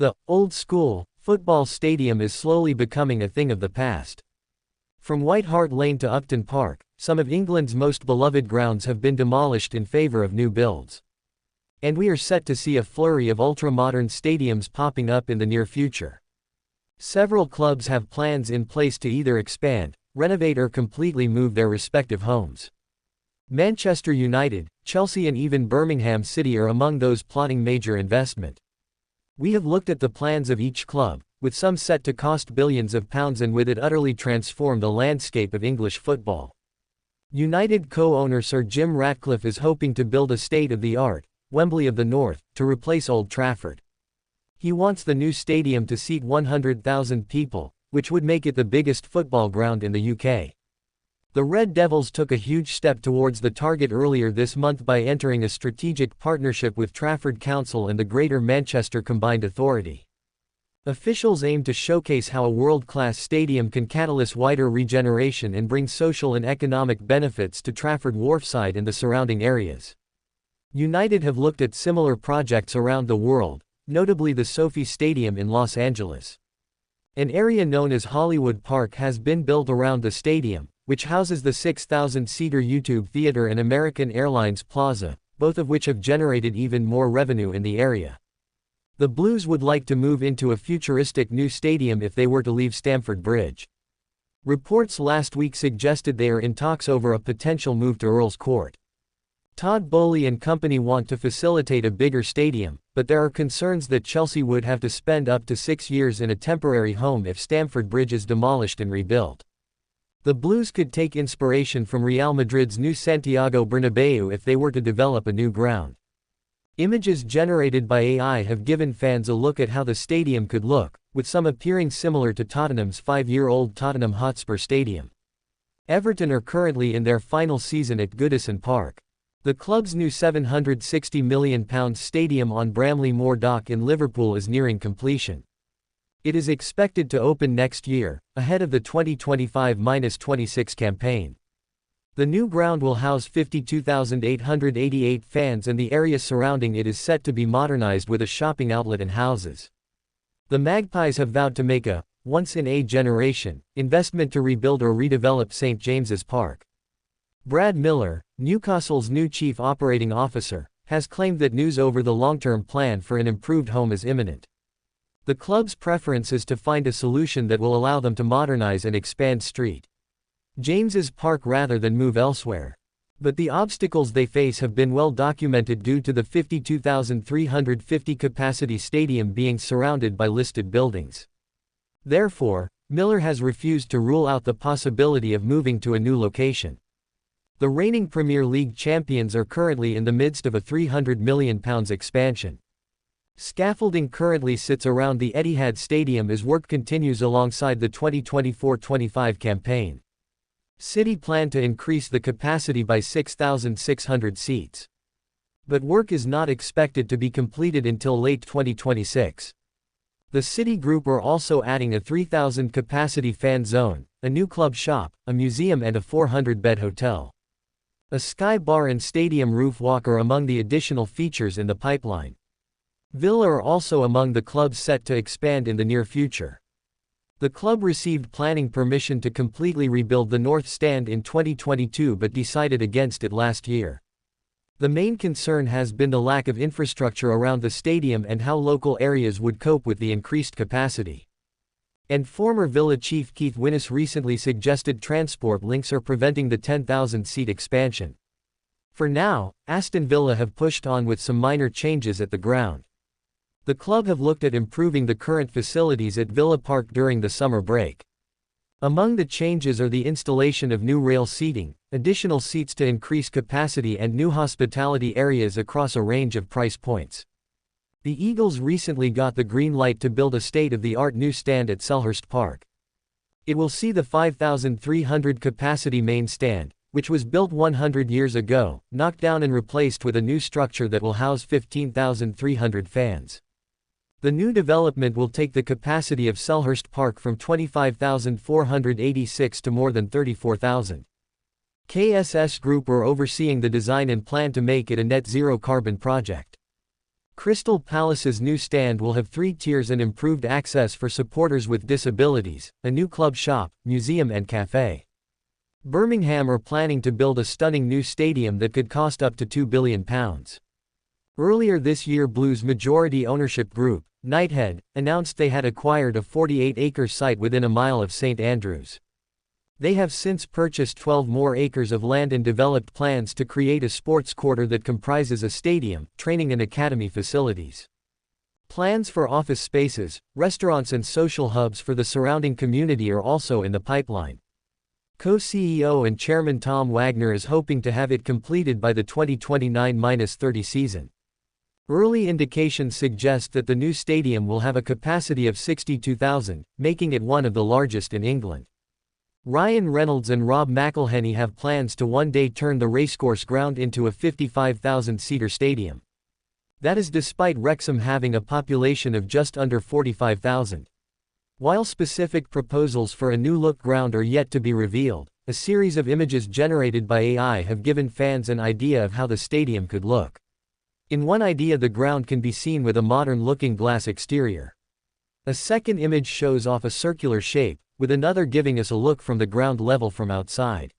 The old school football stadium is slowly becoming a thing of the past. From White Hart Lane to Upton Park, some of England's most beloved grounds have been demolished in favour of new builds. And we are set to see a flurry of ultra-modern stadiums popping up in the near future. Several clubs have plans in place to either expand, renovate or completely move their respective homes. Manchester United, Chelsea and even Birmingham City are among those plotting major investment. We have looked at the plans of each club, with some set to cost billions of pounds and with it utterly transform the landscape of English football. United co-owner Sir Jim Ratcliffe is hoping to build a state-of-the-art Wembley of the North to replace Old Trafford. He wants the new stadium to seat 100,000 people, which would make it the biggest football ground in the UK. The Red Devils took a huge step towards the target earlier this month by entering a strategic partnership with Trafford Council and the Greater Manchester Combined Authority. Officials aim to showcase how a world-class stadium can catalyse wider regeneration and bring social and economic benefits to Trafford Wharfside and the surrounding areas. United have looked at similar projects around the world, notably the SoFi Stadium in Los Angeles. An area known as Hollywood Park has been built around the stadium, which houses the 6,000-seater YouTube Theater and American Airlines Plaza, both of which have generated even more revenue in the area. The Blues would like to move into a futuristic new stadium if they were to leave Stamford Bridge. Reports last week suggested they are in talks over a potential move to Earl's Court. Todd Boehly and company want to facilitate a bigger stadium, but there are concerns that Chelsea would have to spend up to 6 years in a temporary home if Stamford Bridge is demolished and rebuilt. The Blues could take inspiration from Real Madrid's new Santiago Bernabéu if they were to develop a new ground. Images generated by AI have given fans a look at how the stadium could look, with some appearing similar to Tottenham's 5-year-old Tottenham Hotspur Stadium. Everton are currently in their final season at Goodison Park. The club's new £760 million stadium on Bramley Moor Dock in Liverpool is nearing completion. It is expected to open next year, ahead of the 2025-26 campaign. The new ground will house 52,888 fans and the area surrounding it is set to be modernized with a shopping outlet and houses. The Magpies have vowed to make a once-in-a-generation investment to rebuild or redevelop St. James's Park. Brad Miller, Newcastle's new chief operating officer, has claimed that news over the long-term plan for an improved home is imminent. The club's preference is to find a solution that will allow them to modernize and expand St. James's Park rather than move elsewhere. But the obstacles they face have been well documented due to the 52,350 capacity stadium being surrounded by listed buildings. Therefore, Miller has refused to rule out the possibility of moving to a new location. The reigning Premier League champions are currently in the midst of a £300 million expansion. Scaffolding currently sits around the Etihad Stadium as work continues alongside the 2024-25 campaign. City plan to increase the capacity by 6,600 seats. But work is not expected to be completed until late 2026. The City Group are also adding a 3,000 capacity fan zone, a new club shop, a museum and a 400-bed hotel. A sky bar and stadium roof walk are among the additional features in the pipeline. Villa are also among the clubs set to expand in the near future. The club received planning permission to completely rebuild the North Stand in 2022 but decided against it last year. The main concern has been the lack of infrastructure around the stadium and how local areas would cope with the increased capacity. And former Villa chief Keith Winnis recently suggested transport links are preventing the 10,000-seat expansion. For now, Aston Villa have pushed on with some minor changes at the ground. The club have looked at improving the current facilities at Villa Park during the summer break. Among the changes are the installation of new rail seating, additional seats to increase capacity and new hospitality areas across a range of price points. The Eagles recently got the green light to build a state-of-the-art new stand at Selhurst Park. It will see the 5,300 capacity main stand, which was built 100 years ago, knocked down and replaced with a new structure that will house 15,300 fans. The new development will take the capacity of Selhurst Park from 25,486 to more than 34,000. KSS Group are overseeing the design and plan to make it a net-zero carbon project. Crystal Palace's new stand will have 3 tiers and improved access for supporters with disabilities, a new club shop, museum and café. Birmingham are planning to build a stunning new stadium that could cost up to £2 billion. Earlier this year Blues majority ownership group, Knighthead, announced they had acquired a 48-acre site within a mile of St Andrews. They have since purchased 12 more acres of land and developed plans to create a sports quarter that comprises a stadium, training and academy facilities. Plans for office spaces, restaurants and social hubs for the surrounding community are also in the pipeline. Co-CEO and Chairman Tom Wagner is hoping to have it completed by the 2029-30 season. Early indications suggest that the new stadium will have a capacity of 62,000, making it one of the largest in England. Ryan Reynolds and Rob McElhenney have plans to one day turn the racecourse ground into a 55,000-seater stadium. That is despite Wrexham having a population of just under 45,000. While specific proposals for a new-look ground are yet to be revealed, a series of images generated by AI have given fans an idea of how the stadium could look. In one idea the ground can be seen with a modern-looking glass exterior. A second image shows off a circular shape, with another giving us a look from the ground level from outside.